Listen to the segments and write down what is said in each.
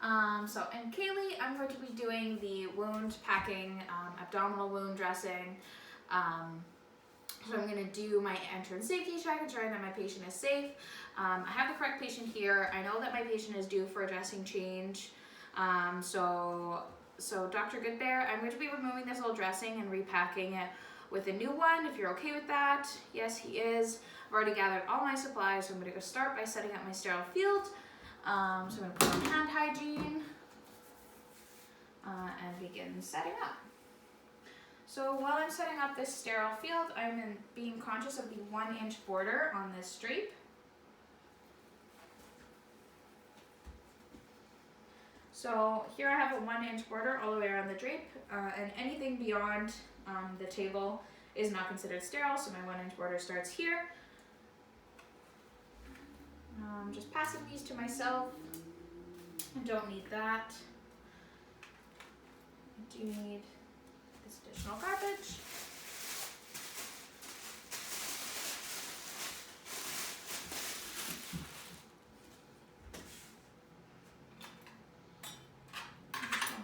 And Kaylee, I'm going to be doing the wound packing, abdominal wound dressing. So I'm going to do my entrance safety check, ensuring that my patient is safe. I have the correct patient here. I know that my patient is due for a dressing change. So Dr. Goodbear, I'm going to be removing this old dressing and repacking it with a new one, if you're okay with that. Yes, he is. I've already gathered all my supplies, so I'm going to go start by setting up my sterile field. So I'm going to put on hand hygiene and begin setting up. So while I'm setting up this sterile field, I'm being conscious of the 1-inch border on this drape. So here I have a 1-inch border all the way around the drape, and anything beyond the table is not considered sterile, so my 1-inch border starts here. Just passing these to myself. I don't need that. I do need this additional garbage.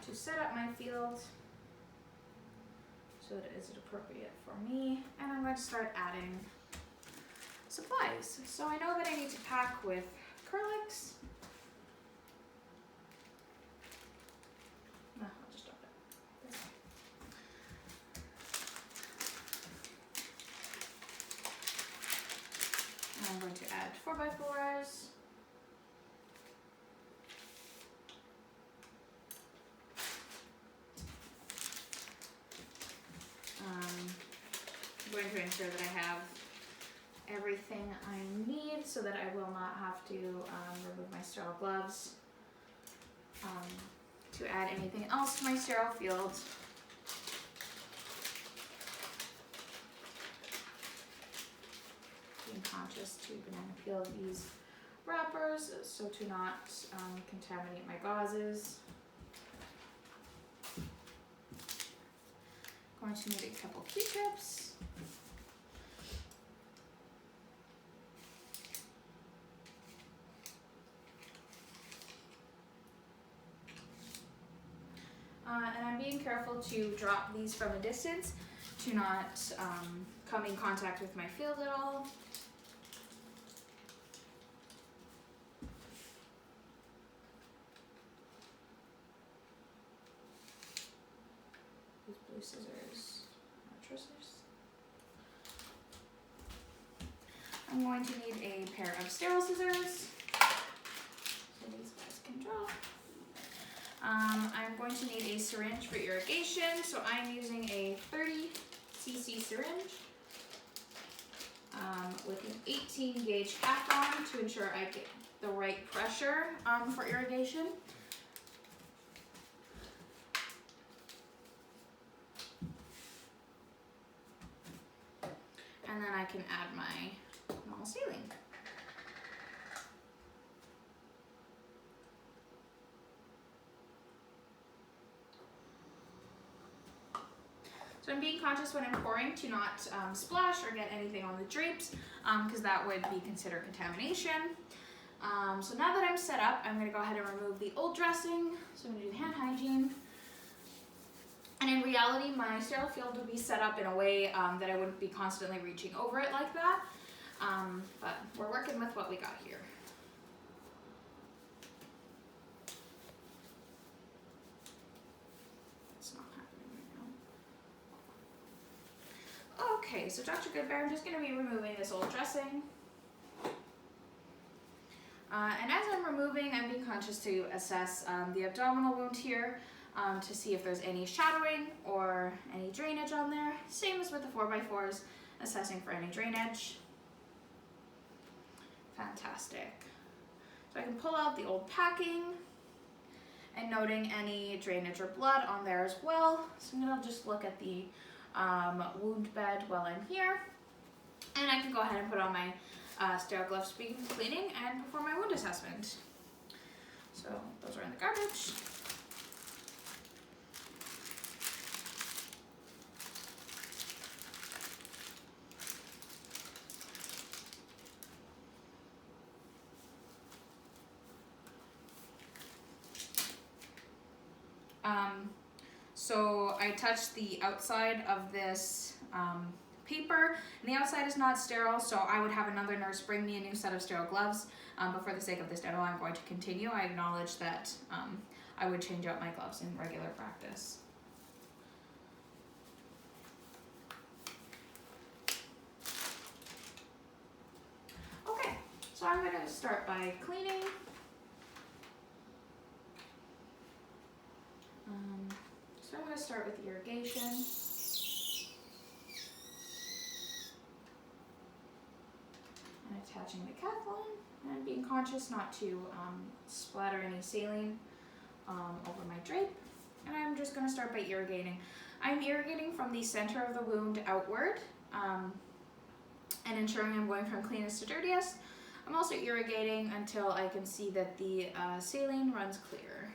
To set up my field so that it is appropriate for me, and I'm going to start adding supplies. So I know that I need to pack with acrylics. No, I'll just drop it. And I'm going to add 4x4s. I'm going to ensure that I have everything I need so that I will not have to remove my sterile gloves to add anything else to my sterile field. Being conscious to banana peel these wrappers so to not contaminate my gauzes. Going to need a couple Q-tips. And I'm being careful to drop these from a distance to not come in contact with my field at all. These blue scissors, mattresses. I'm going to need a pair of sterile scissors, so these guys can drop. I'm going to need a syringe for irrigation, so I'm using a 30cc syringe with an 18 gauge cap on to ensure I get the right pressure for irrigation. And then I can add my normal saline. So I'm being conscious when I'm pouring to not splash or get anything on the drapes, because that would be considered contamination. So now that I'm set up, I'm going to go ahead and remove the old dressing. So I'm going to do hand hygiene. And in reality, my sterile field would be set up in a way that I wouldn't be constantly reaching over it like that. But we're working with what we got here. Okay, so Dr. Goodbear, I'm just going to be removing this old dressing. And as I'm removing, I'm being conscious to assess the abdominal wound here to see if there's any shadowing or any drainage on there. Same as with the 4x4s, assessing for any drainage. Fantastic. So I can pull out the old packing and noting any drainage or blood on there as well. So I'm going to just look at the wound bed while I'm here, and I can go ahead and put on my sterile gloves, begin cleaning, and perform my wound assessment. So those are in the garbage. So I touched the outside of this paper, and the outside is not sterile, so I would have another nurse bring me a new set of sterile gloves, but for the sake of this demo, I'm going to continue. I acknowledge that I would change out my gloves in regular practice. Okay, so I'm going to start by cleaning. So I'm going to start with irrigation. And attaching the catheter and being conscious not to splatter any saline over my drape. And I'm just going to start by irrigating. I'm irrigating from the center of the wound outward and ensuring I'm going from cleanest to dirtiest. I'm also irrigating until I can see that the saline runs clear.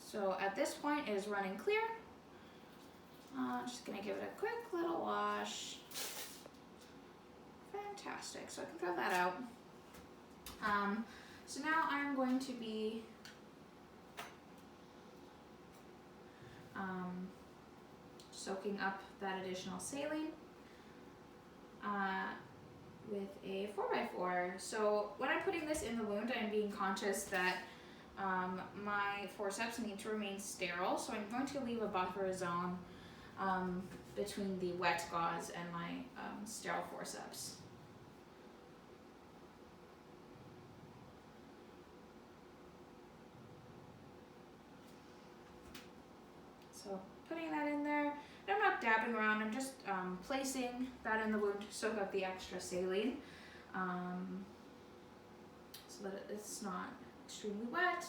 So at this point it is running clear. Just gonna give it a quick little wash. Fantastic, so I can throw that out. So now I'm going to be soaking up that additional saline with a 4x4. So when I'm putting this in the wound, I'm being conscious that my forceps need to remain sterile, so I'm going to leave a buffer zone between the wet gauze and my sterile forceps. So putting that in there, and I'm not dabbing around, I'm just placing that in the wound to soak up the extra saline so that it's not extremely wet.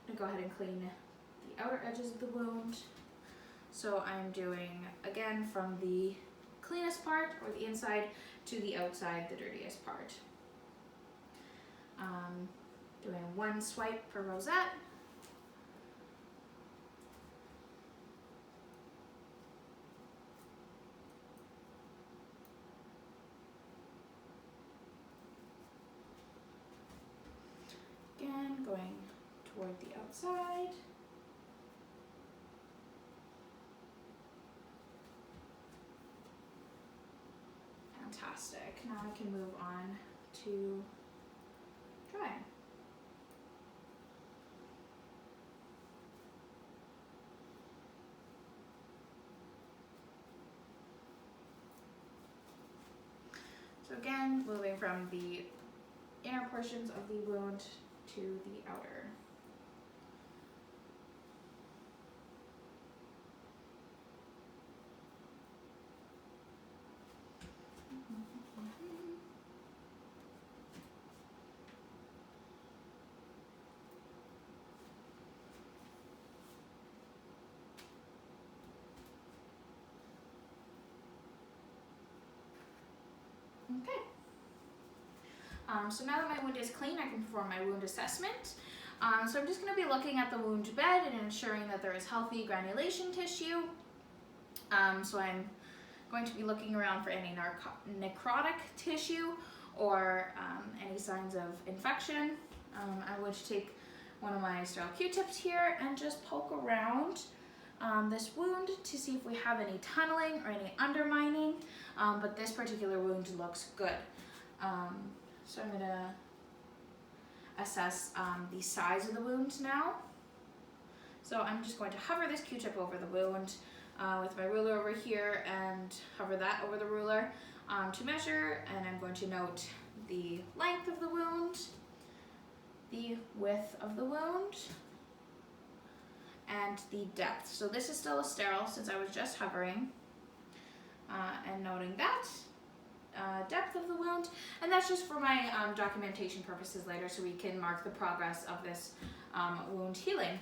I'm going to go ahead and clean the outer edges of the wound. So I'm doing, again, from the cleanest part, or the inside, to the outside, the dirtiest part. Doing one swipe per rosette. Again, going toward the outside. Fantastic. Now I can move on to drying. So again, moving from the inner portions of the wound to the outer. Okay. So now that my wound is clean, I can perform my wound assessment. So I'm just going to be looking at the wound bed and ensuring that there is healthy granulation tissue. So I'm going to be looking around for any necrotic tissue or any signs of infection. I would take one of my sterile Q-tips here and just poke around this wound to see if we have any tunneling or any undermining, but this particular wound looks good. So I'm going to assess the size of the wound now. So I'm just going to hover this Q-tip over the wound with my ruler over here and hover that over the ruler to measure, and I'm going to note the length of the wound, the width of the wound, and the depth. So this is still a sterile since I was just hovering, and noting that. Depth of the wound, and that's just for my documentation purposes later, so we can mark the progress of this wound healing.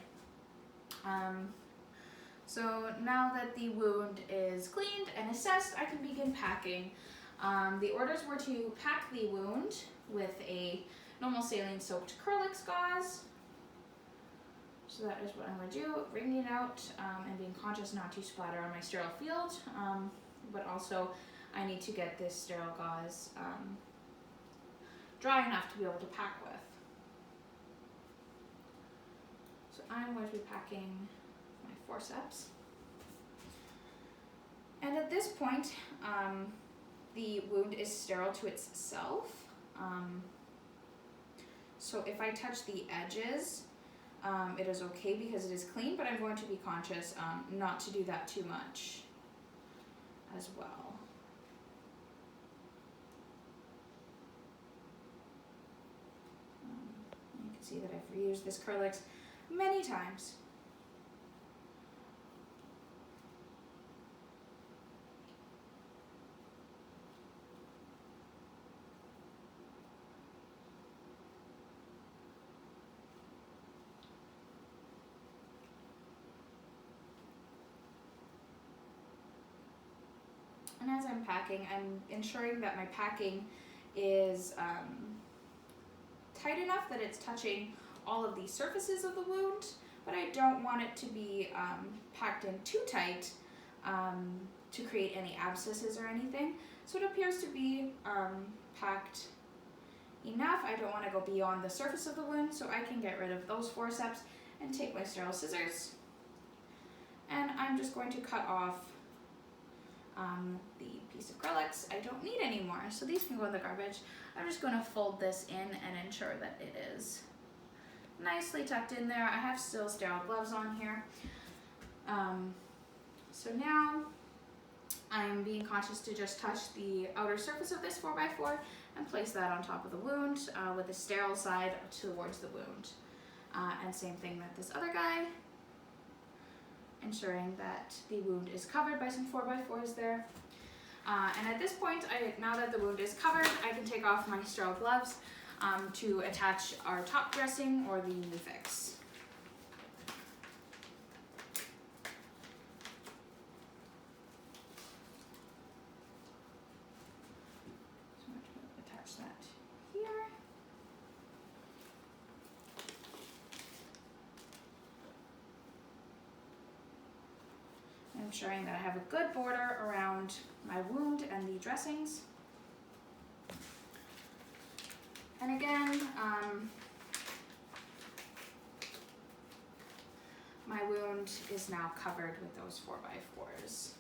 So now that the wound is cleaned and assessed, I can begin packing. The orders were to pack the wound with a normal saline soaked Curlix gauze. So that is what I'm going to do, wringing it out and being conscious not to splatter on my sterile field, but also I need to get this sterile gauze dry enough to be able to pack with. I'm going to be packing my forceps. And at this point, the wound is sterile to itself. So if I touch the edges, it is okay because it is clean, but I'm going to be conscious not to do that too much as well. You can see that I've reused this Curlix many times. And as I'm packing, I'm ensuring that my packing is tight enough that it's touching all of the surfaces of the wound, but I don't want it to be packed in too tight to create any abscesses or anything. So it appears to be packed enough. I don't want to go beyond the surface of the wound, so I can get rid of those forceps and take my sterile scissors. And I'm just going to cut off the piece of Curlix I don't need anymore. So these can go in the garbage. I'm just going to fold this in and ensure that it is nicely tucked in there. I have still sterile gloves on here. So now I'm being conscious to just touch the outer surface of this 4x4 and place that on top of the wound with the sterile side towards the wound. And same thing with this other guy, ensuring that the wound is covered by some 4x4s there. And at this point, now that the wound is covered, I can take off my sterile gloves to attach our top dressing or the new fix. So I'm going to attach that here. Ensuring that I have a good border around my wound and the dressings. And again, my wound is now covered with those 4x4s.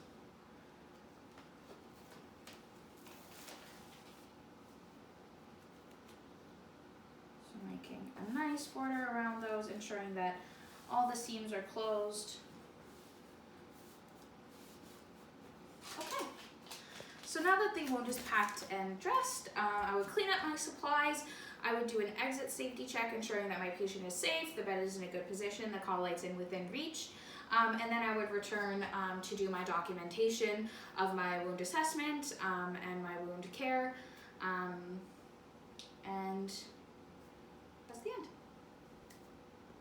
So making a nice border around those, ensuring that all the seams are closed. Okay, so now that the wound is packed and dressed, I would clean up my supplies. I would do an exit safety check, ensuring that my patient is safe, the bed is in a good position, the call light's in within reach, and then I would return to do my documentation of my wound assessment and my wound care.